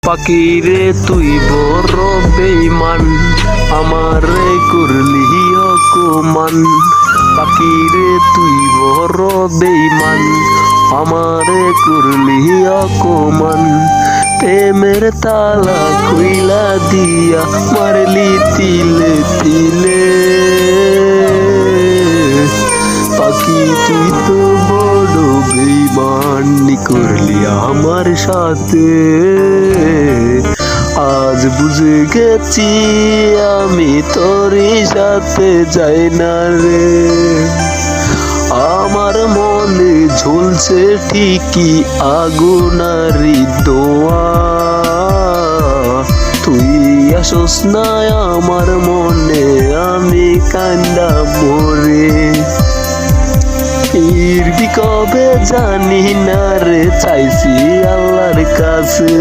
পাখিরে তুই বড় বেঈমান, আমারে করলি অপমান। পাখিরে তুই বড় বেঈমান, আমারে করলি অপমান। প্রেমের তালা খুইলা দিয়া মারলি তিলে তিলে। পাখি তুই তো বড় বেঈমানি করলি আমার সাথে। আজ বুঝে গেছি আমি তোরই সাথে যাই না রে। আমার মনে ঝুলছে ঠিকই আগুনারি দোয়া, তুই আসোস না আমার মনে আমি কান্দা মরে। ফিরবি কবে জানি না রে, চাইছি আল্লাহর কাছে।